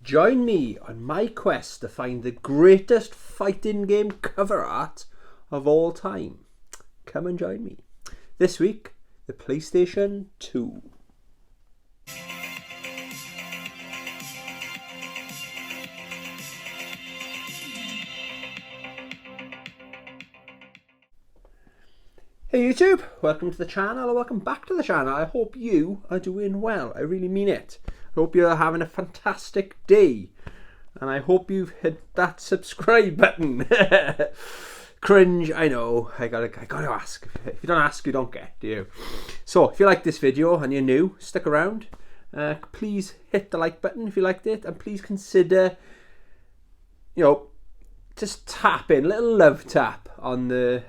Join me on my quest to find the greatest fighting game cover art of all time. Come and join me. This week, the PlayStation 2. Hey YouTube, welcome to the channel, or welcome back to the channel. I hope you are doing well. I really mean it. I hope you're having a fantastic day. And I hope you've hit that subscribe button. Cringe, I know. I gotta ask. If you don't ask, you don't get, do you? So, if you like this video and you're new, stick around. Please hit the like button if you liked it. And please consider, just tap in, a little love tap on the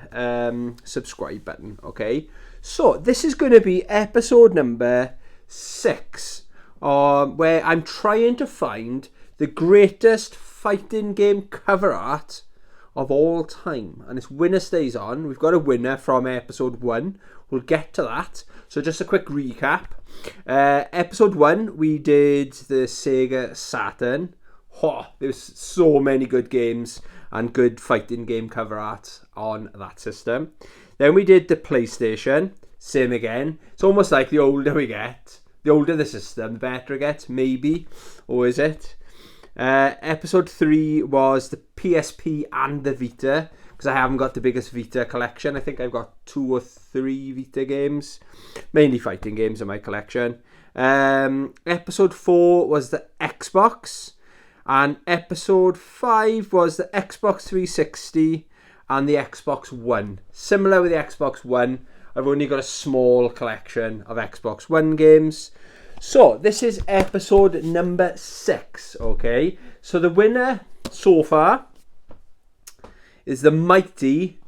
subscribe button, okay? So, this is going to be episode number 6, where I'm trying to find the greatest fighting game cover art of all time. And it's winner stays on. We've got a winner from episode 1. We'll get to that. So, just a quick recap. Episode 1, we did the Sega Saturn. There's so many good games and good fighting game cover art on that system. Then we did the PlayStation, same again. It's almost like the older we get, the older the system, the better it gets, maybe, or is it? Episode 3 was the PSP and the Vita, because I haven't got the biggest Vita collection. I think I've got 2 or 3 Vita games, mainly fighting games in my collection. Episode 4 was the Xbox. And episode 5 was the Xbox 360 and the Xbox One. Similar with the Xbox One, I've only got a small collection of Xbox One games. So, this is episode number 6, okay? So, the winner so far is the mighty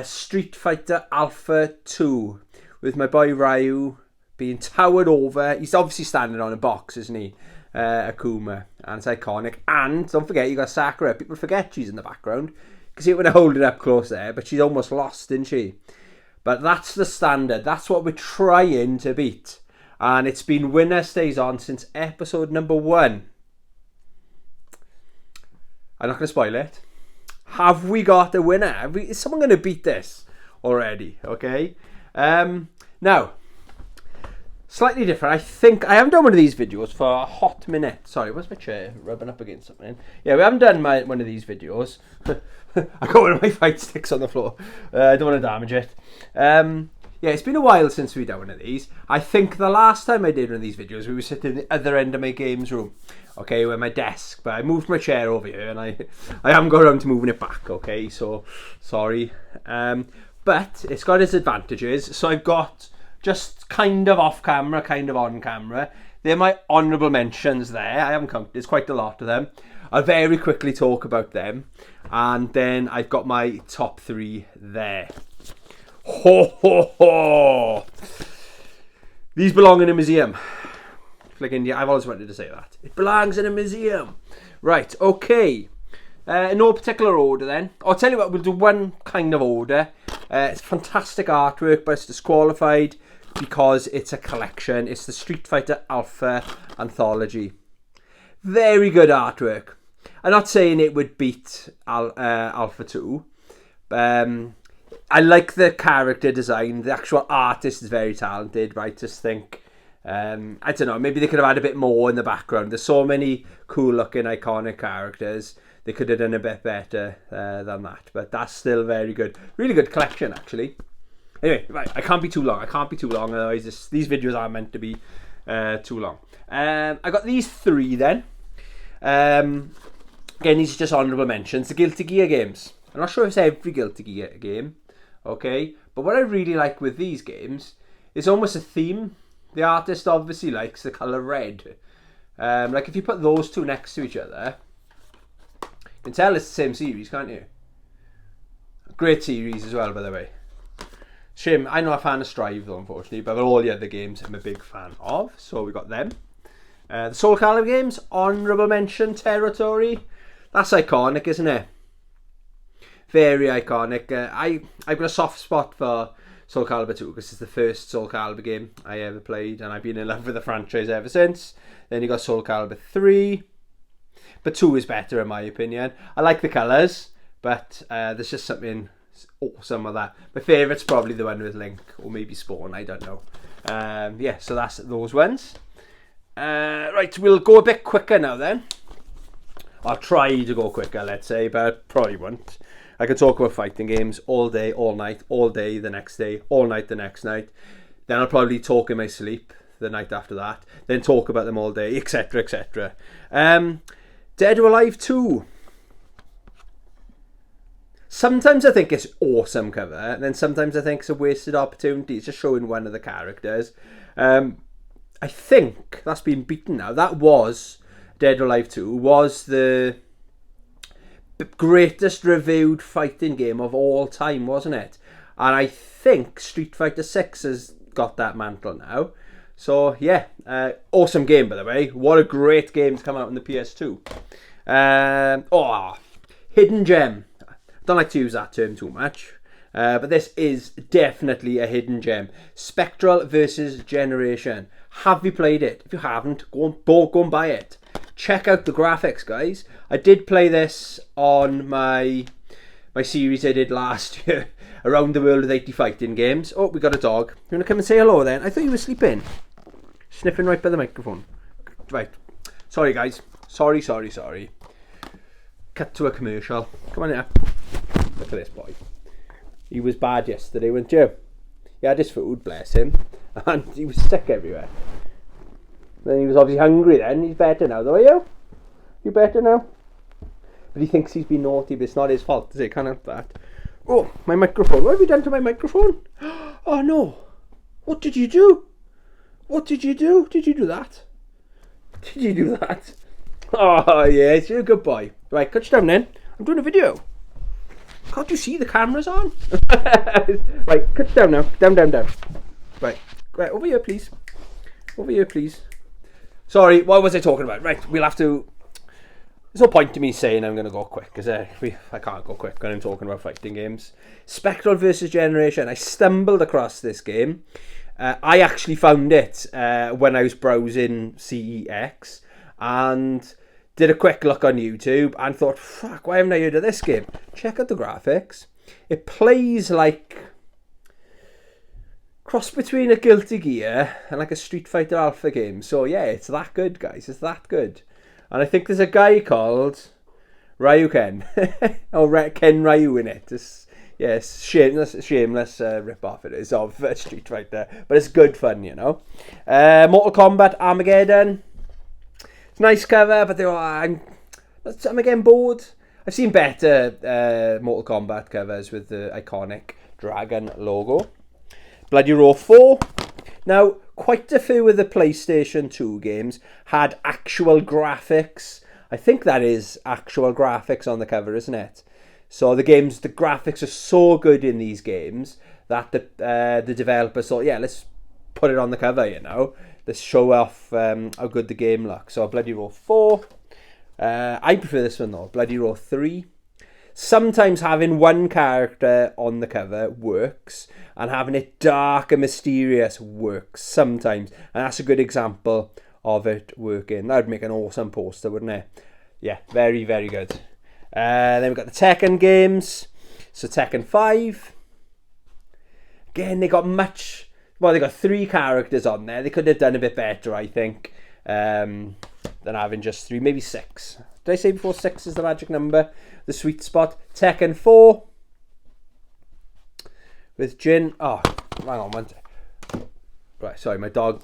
Street Fighter Alpha 2, with my boy Ryu being towered over. He's obviously standing on a box, isn't he? Akuma, and it's iconic. And don't forget, you got Sakura. People forget she's in the background. You can see it when I hold it up close there, but she's almost lost, isn't she? But that's the standard. That's what we're trying to beat. And it's been winner stays on since episode number 1. I'm not going to spoil it. Have we got a winner? Is someone going to beat this already? Okay. Now, slightly different. I think I haven't done one of these videos for a hot minute. Sorry, where's my chair rubbing up against something? Yeah, we haven't done one of these videos. I got one of my fight sticks on the floor. I don't want to damage it. Yeah, it's been a while since we've done one of these. I think the last time I did one of these videos, we were sitting at the other end of my games room. Okay, where my desk. But I moved my chair over here and I haven't got around to moving it back. Okay, so sorry. But it's got its advantages. So I've got just kind of off camera, kind of on camera. They're my honourable mentions there. I haven't counted. There's quite a lot of them. I'll very quickly talk about them. And then I've got my top 3 there. Ho, ho, ho. These belong in a museum. Like India, I've always wanted to say that. It belongs in a museum. Right, okay. In no particular order then. I'll tell you what, we'll do one kind of order. It's fantastic artwork, but it's disqualified because it's a collection. It's the Street Fighter Alpha Anthology. Very good artwork. I'm not saying it would beat Alpha 2. I like the character design. The actual artist is very talented, but I just think, I don't know, maybe they could have had a bit more in the background. There's so many cool looking iconic characters. They could have done a bit better than that, but that's still very good. Really good collection, actually. Anyway, right, I can't be too long. Otherwise these videos aren't meant to be too long. I got these 3 then. Again, these are just honourable mentions. The Guilty Gear games. I'm not sure if it's every Guilty Gear game, okay? But what I really like with these games is almost a theme. The artist obviously likes the colour red. Like if you put those 2 next to each other, you can tell it's the same series, can't you? Great series as well, by the way. Shame, I'm not a fan of Strive though, unfortunately, but all the other games I'm a big fan of, so we got them. The Soul Calibur games, honourable mention territory. That's iconic, isn't it? Very iconic. I've got a soft spot for Soul Calibur 2 because it's the first Soul Calibur game I ever played, and I've been in love with the franchise ever since. Then you got Soul Calibur 3. But 2 is better in my opinion. I like the colours, but there's just something awesome with that. My favourite's probably the one with Link, or maybe Spawn, I don't know. Yeah, so that's those ones. Right, we'll go a bit quicker now then. I'll try to go quicker, let's say, but probably won't. I could talk about fighting games all day, all night, all day the next day, all night the next night. Then I'll probably talk in my sleep the night after that. Then talk about them all day, etc, etc. Dead or Alive 2. Sometimes I think it's awesome cover, and then sometimes I think it's a wasted opportunity. It's just showing one of the characters. I think that's been beaten now. That was Dead or Alive 2 was the greatest reviewed fighting game of all time, wasn't it? And I think Street Fighter 6 has got that mantle now. So yeah, awesome game by the way. What a great game to come out on the PS2. Hidden gem. I don't like to use that term too much. But this is definitely a hidden gem. Spectral versus Generation. Have you played it? If you haven't, go and buy it. Check out the graphics, guys. I did play this on my series I did last year, Around the World with 80 Fighting Games. Oh, we got a dog. You want to come and say hello then? I thought you were sleeping. Sniffing right by the microphone. Right. Sorry, guys. Sorry. Cut to a commercial. Come on here. Look at this boy. He was bad yesterday, wasn't you? He had his food, bless him. And he was sick everywhere. Then he was obviously hungry then. He's better now, though, are you? You better now? But he thinks he's been naughty, but it's not his fault, is it? Can't help that. Oh, my microphone. What have you done to my microphone? Oh, no. What did you do? What did you do? Did you do that? Did you do that? Oh, yes, you're a good boy. Right, cut you down then. I'm doing a video. Can't you see the camera's on? Right, cut you down now. Down. Right, over here, please. Over here, please. Sorry, what was I talking about? Right, we'll have to... There's no point to me saying I'm going to go quick, because I can't go quick when I'm talking about fighting games. Spectral versus Generation. I stumbled across this game. I actually found it when I was browsing CEX, and did a quick look on YouTube, and thought, fuck, why haven't I heard of this game? Check out the graphics. It plays like... cross between a Guilty Gear and like a Street Fighter Alpha game. So yeah, it's that good, guys. It's that good. And I think there's a guy called Ryu Ken. or Ken Ryu in it. Yes, shameless rip-off it is of Street Fighter. But it's good fun, you know. Mortal Kombat Armageddon. It's a nice cover, but I'm again bored. I've seen better Mortal Kombat covers with the iconic dragon logo. Bloody Roar 4. Now, quite a few of the PlayStation 2 games had actual graphics. I think that is actual graphics on the cover, isn't it? So the graphics are so good in these games that the developers thought, yeah, let's put it on the cover, you know. Let's show off how good the game looks. So Bloody Roar 4. I prefer this one though, Bloody Roar 3. Sometimes having one character on the cover works, and having it dark and mysterious works sometimes. And that's a good example of it working. That would make an awesome poster, wouldn't it? Yeah, very, very good. Then we've got the Tekken games. So Tekken 5. Again, they got they got 3 characters on there. They could have done a bit better, I think, than having just 3, maybe 6. Did I say before 6 is the magic number? The sweet spot. Tekken 4. With Jin. Oh, hang on one second. Right, sorry, my dog.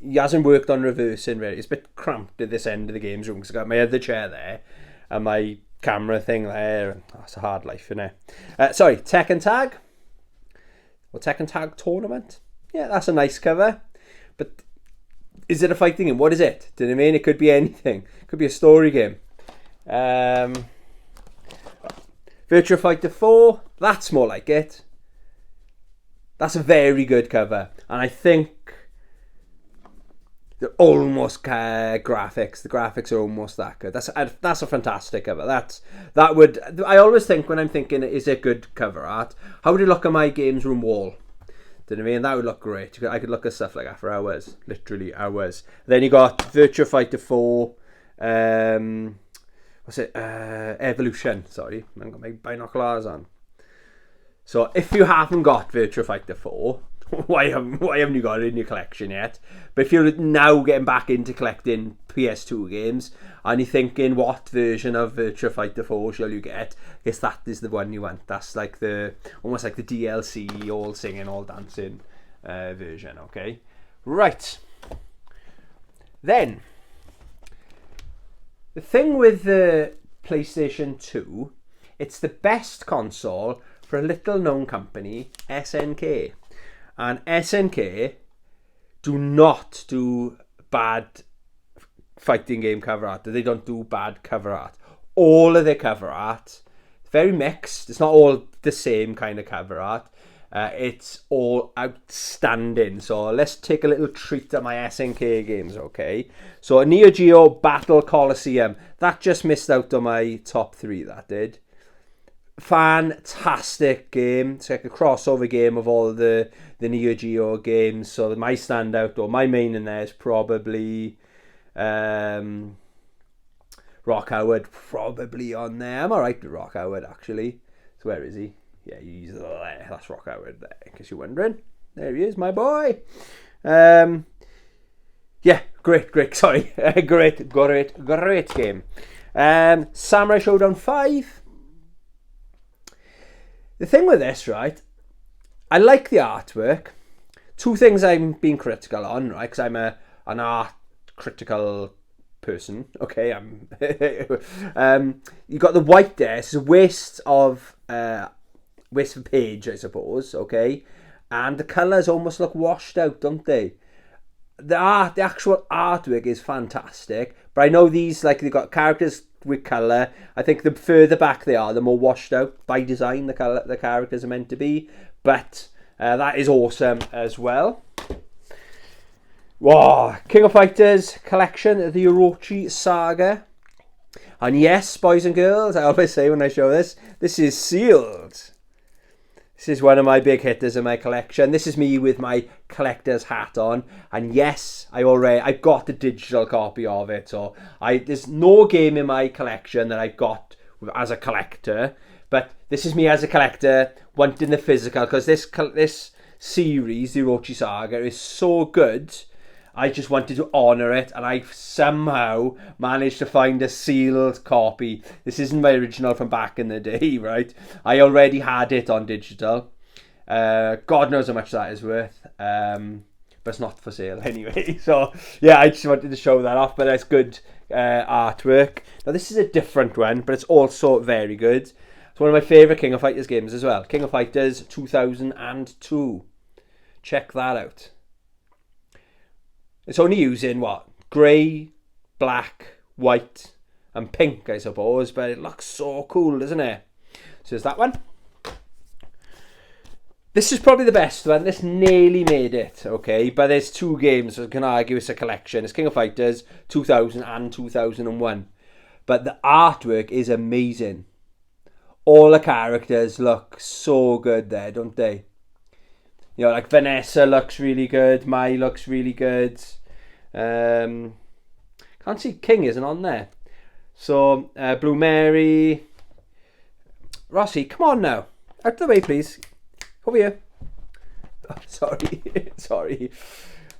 He hasn't worked on reversing really. It's a bit cramped at this end of the games room because I got my other chair there and my camera thing there. Oh, it's a hard life, isn't it? Sorry, Tekken Tag. Or Tekken Tag Tournament. Yeah, that's a nice cover. But is it a fighting game? What is it? Do you know what I mean? It could be anything. It could be a story game. Virtua Fighter 4, that's more like it. That's a very good cover, and I think they're almost graphics. The graphics are almost that good. That's a fantastic cover. I always think when I'm thinking, is it good cover art? How would it look on my games room wall? Do you know what I mean? That would look great. I could look at stuff like that for hours, literally hours. Then you got Virtua Fighter 4. what's it? Evolution. Sorry, I haven't got my binoculars on. So if you haven't got Virtua Fighter 4, why haven't you got it in your collection yet? But if you're now getting back into collecting PS2 games and you're thinking what version of Virtua Fighter 4 shall you get, I guess that is the one you want. That's like almost like the DLC, all singing, all dancing version. Okay, right. Then the thing with the PlayStation 2, it's the best console for a little known company, SNK. And SNK do not do bad fighting game cover art. They don't do bad cover art. All of their cover art, very mixed. It's not all the same kind of cover art. It's all outstanding. So let's take a little treat at my SNK games, okay? So a Neo Geo Battle Coliseum. That just missed out on my top 3, that did. Fantastic game. It's like a crossover game of all the Neo Geo games. So my standout, or my main in there, is probably Rock Howard. Probably on there. I'm alright with Rock Howard, actually. So where is he? Yeah, he's there. That's Rock Howard there, in case you're wondering. There he is, my boy. Yeah, great. Sorry, great game. Samurai Showdown 5. The thing with this, right, I like the artwork. 2 things I'm being critical on, right, because I'm an art critical person, okay. You got the white there. It's a waste of page, I suppose, okay, and the colours almost look washed out, don't they? The actual artwork is fantastic, but I know these, like, they've got characters with colour. I think the further back they are, the more washed out by design the characters are meant to be, but that is awesome as well. Wow, King of Fighters collection, the Orochi Saga. And yes, boys and girls, I always say when I show this is sealed. This is one of my big hitters in my collection. This is me with my collector's hat on. And yes, I've got the digital copy of it. So there's no game in my collection that I've got as a collector. But this is me as a collector wanting the physical. Because this series, the Orochi Saga, is so good. I just wanted to honour it, and I've somehow managed to find a sealed copy. This isn't my original from back in the day, right? I already had it on digital. God knows how much that is worth, but it's not for sale anyway. So, yeah, I just wanted to show that off, but it's good artwork. Now, this is a different one, but it's also very good. It's one of my favourite King of Fighters games as well. King of Fighters 2002. Check that out. It's only using, what, grey, black, white, and pink, I suppose. But it looks so cool, doesn't it? So there's that one. This is probably the best one. This nearly made it, okay? But there's 2 games, so I can argue it's a collection. It's King of Fighters 2000 and 2001. But the artwork is amazing. All the characters look so good there, don't they? You know, like Vanessa looks really good. Mai looks really good. Can't see King isn't on there. So, Blue Mary. Rossi, come on now. Out of the way, please. Over here. Oh, sorry. Sorry.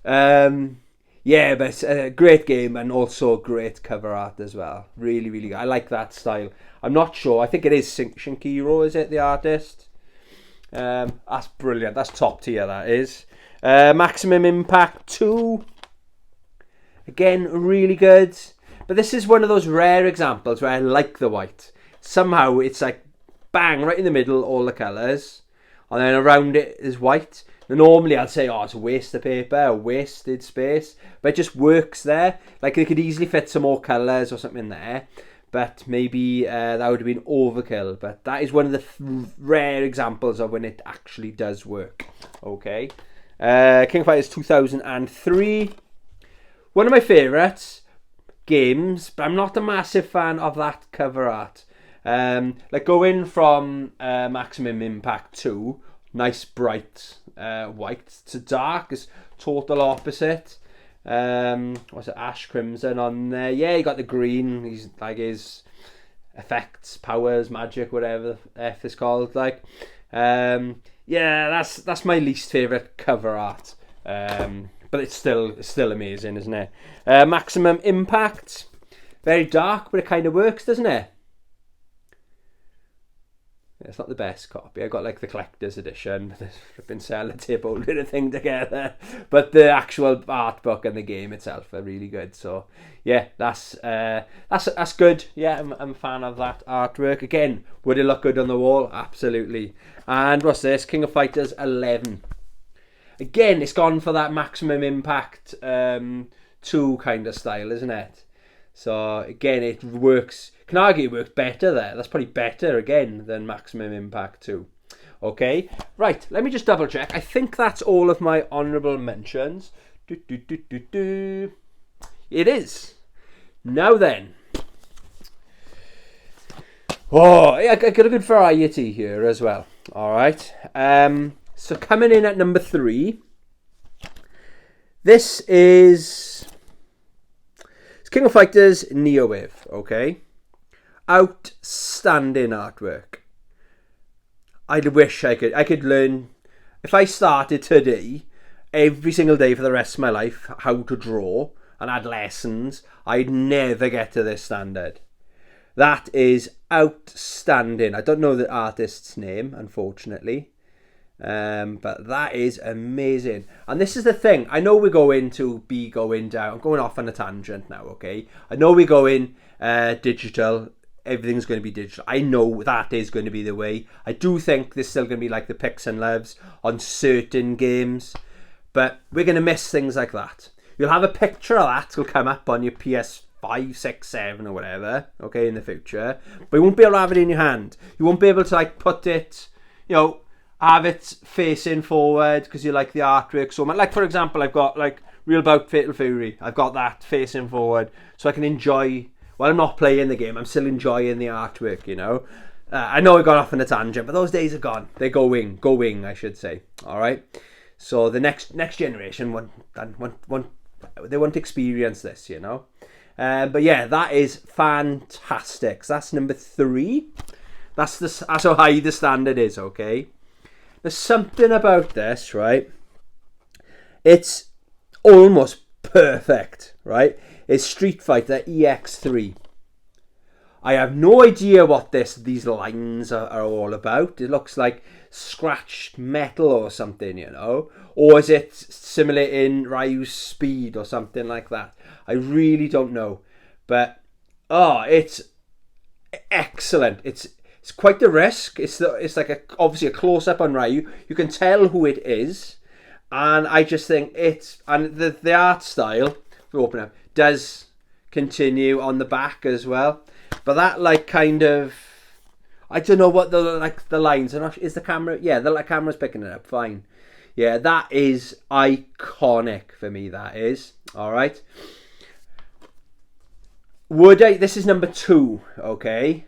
Yeah, but it's a great game and also great cover art as well. Really, really good. I like that style. I'm not sure. I think it is Shinkiro, is it, the artist? That's brilliant. That's top tier, that is. Maximum Impact 2. Again, really good. But this is one of those rare examples where I like the white. Somehow it's like bang, right in the middle, all the colours. And then around it is white. And normally I'd say, oh, it's a waste of paper, a wasted space. But it just works there. Like they could easily fit some more colours or something in there. But maybe that would have been overkill. But that is one of the rare examples of when it actually does work. Okay. King of Fighters 2003. One of my favourites games, but I'm not a massive fan of that cover art. Like going from Maximum Impact 2, nice bright white, to dark is total opposite. What's it, Ash Crimson on there? Yeah, you got the green. He's like his effects, powers, magic, whatever the F is called. Like, yeah, that's my least favourite cover art. But it's still amazing, isn't it? Maximum Impact, very dark, but it kind of works, doesn't it? It's not the best copy. I got like the collector's edition. There's flipping sellotape holding the thing together. But the actual art book and the game itself are really good. So yeah, that's good. Yeah, I'm a fan of that artwork. Again, would it look good on the wall? Absolutely. And what's this? King of Fighters 11. Again, it's gone for that Maximum Impact 2 kind of style, isn't it? So again, it works. Can argue it works better there. That's probably better again than Maximum Impact 2. Okay, right. Let me just double check. I think that's all of my honourable mentions. It is. Now then. Oh, I got a good variety here as well. All right. So coming in at number 3. This is King of Fighters Neowave. Okay. Outstanding artwork. I wish I could learn, if I started today, every single day for the rest of my life, how to draw and had lessons, I'd never get to this standard. That is outstanding. I don't know the artist's name, unfortunately. But that is amazing. And this is the thing. I know we're going down. I'm going off on a tangent now, okay? I know we're going digital. Everything's going to be digital. I know that is going to be the way. I do think there's still going to be like the picks and loves on certain games. But we're going to miss things like that. You'll have a picture of that. It'll come up on your PS5, 6, 7 or whatever, okay, in the future. But you won't be able to have it in your hand. You won't be able to like put it, have it facing forward because you like the artwork so much. Like, for example, I've got like Real Bout Fatal Fury. I've got that facing forward so I can enjoy. While I'm not playing the game, I'm still enjoying the artwork, I know I got off on a tangent, but those days are gone. They're going, I should say. All right. So the next generation they won't experience this, But yeah, that is fantastic. So that's number 3. That's how high the standard is, okay? There's something about this, right? It's almost perfect, right? It's Street Fighter EX3. I have no idea what these lines are all about. It looks like scratched metal or something, Or is it simulating Ryu's speed or something like that? I really don't know. But, it's excellent. It's quite the risk. It's like obviously a close-up on Ryu. You can tell who it is. And I just think and the art style, we'll open up, does continue on the back as well. But that I don't know what the lines are. Is the camera? Yeah, the camera's picking it up. Fine. Yeah, that is iconic for me. That is. All right. This is number 2. Okay.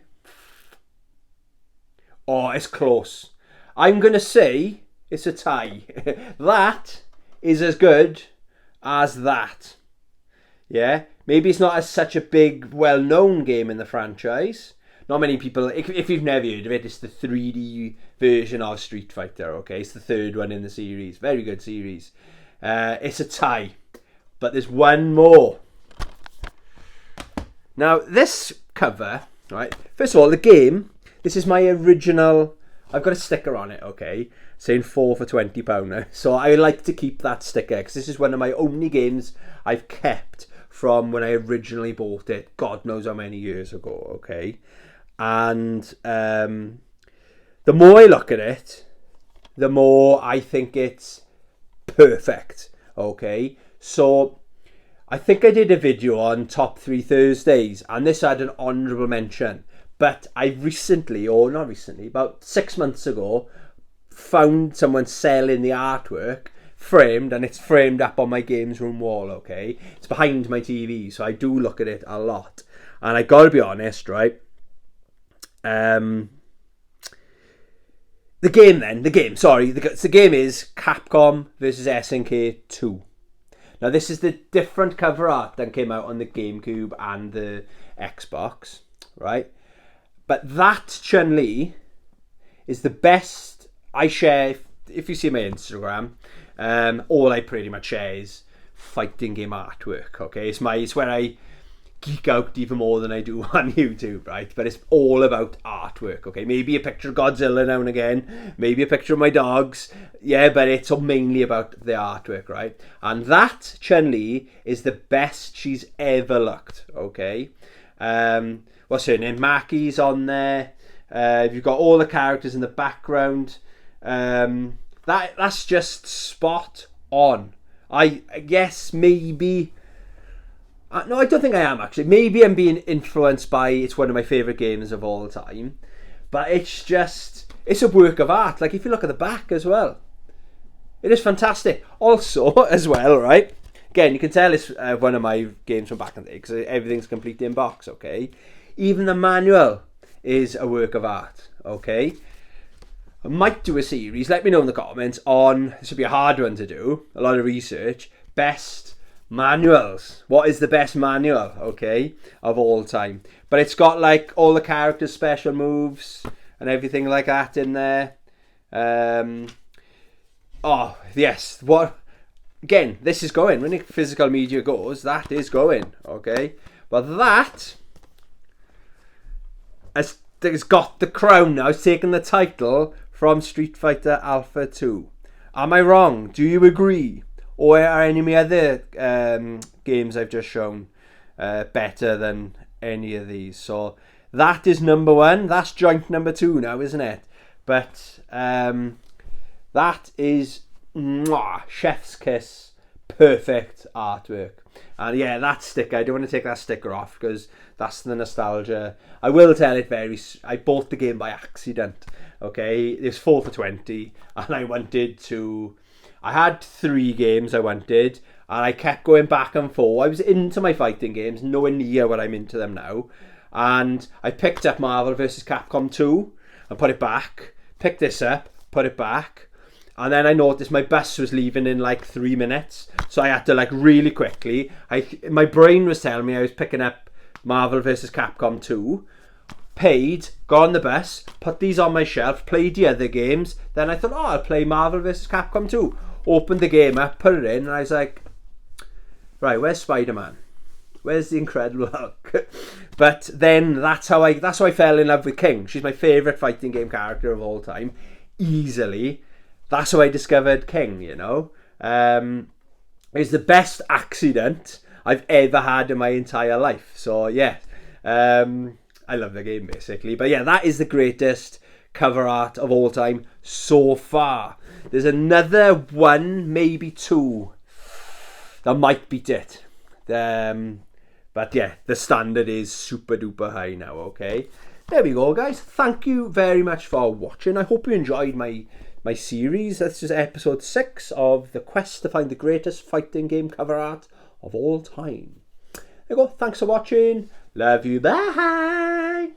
Oh, it's close. I'm gonna say it's a tie. That is as good as that. Yeah, maybe it's not such a big, well-known game in the franchise. Not many people, if you've never heard of it, it's the 3D version of Street Fighter, okay? It's the 3rd one in the series. Very good series. It's a tie. But there's one more. Now, this cover, right? First of all, the game, this is my original. I've got a sticker on it, okay? Saying 4 for £20. So I like to keep that sticker because this is one of my only games I've kept from when I originally bought it, God knows how many years ago, okay? And the more I look at it, the more I think it's perfect, okay? So I think I did a video on Top 3 Thursdays, and this had an honourable mention. But I about 6 months ago, found someone selling the artwork framed, and it's framed up on my games room wall, okay? It's behind my TV, so I do look at it a lot. And I gotta be honest, right? The game is Capcom versus SNK 2. Now this is the different cover art that came out on the GameCube and the Xbox, right? But that Chun-Li is the best. I share, if you see my Instagram, all I pretty much share is fighting game artwork, okay? It's where I geek out even more than I do on YouTube, right? But it's all about artwork, okay? Maybe a picture of Godzilla now and again, maybe a picture of my dogs, yeah, but it's mainly about the artwork, right? And that Chun-Li is the best she's ever looked, okay? What's her name? Maki's on there. You've got all the characters in the background. That's just spot on. I guess maybe... no, I don't think I am, actually. Maybe I'm being influenced by it's one of my favourite games of all time. But it's a work of art. Like, if you look at the back as well, it is fantastic. Also, as well, right? Again, you can tell it's one of my games from back in the day because everything's complete in box, okay? Even the manual is a work of art, okay? I might do a series, let me know in the comments on, this would be a hard one to do, a lot of research, best manuals. What is the best manual, okay, of all time? But it's got like all the characters' special moves and everything like that in there. Oh, yes, what... Again, this is going. When physical media goes, that is going, okay? But that has got the crown now. It's taken the title from Street Fighter Alpha 2. Am I wrong? Do you agree? Or are any of my other games I've just shown better than any of these? So that is number one. That's joint number two now, isn't it? But that is... chef's kiss, perfect artwork. And yeah, that sticker, I don't want to take that sticker off because that's the nostalgia. I will tell it I bought the game by accident, okay? It was 4 for 20 and I had 3 games I wanted and I kept going back and forth. I was into my fighting games, nowhere near what I'm into them now. And I picked up Marvel vs. Capcom 2 and put it back, picked this up, put it back. And then I noticed my bus was leaving in like 3 minutes. So I had to like really quickly. My brain was telling me I was picking up Marvel vs. Capcom 2. Paid, got on the bus, put these on my shelf, played the other games. Then I thought, oh, I'll play Marvel vs. Capcom 2. Opened the game up, put it in, and I was like, right, where's Spider-Man? Where's the Incredible Hulk? But then that's how I fell in love with King. She's my favourite fighting game character of all time. Easily. That's how I discovered King, you know. It's the best accident I've ever had in my entire life. So, yeah. I love the game, basically. But, yeah, that is the greatest cover art of all time so far. There's another one, maybe 2, that might beat it. But, yeah, the standard is super duper high now, okay? There we go, guys. Thank you very much for watching. I hope you enjoyed my series. This is episode 6 of the quest to find the greatest fighting game cover art of all time. There you go. Thanks for watching. Love you. Bye.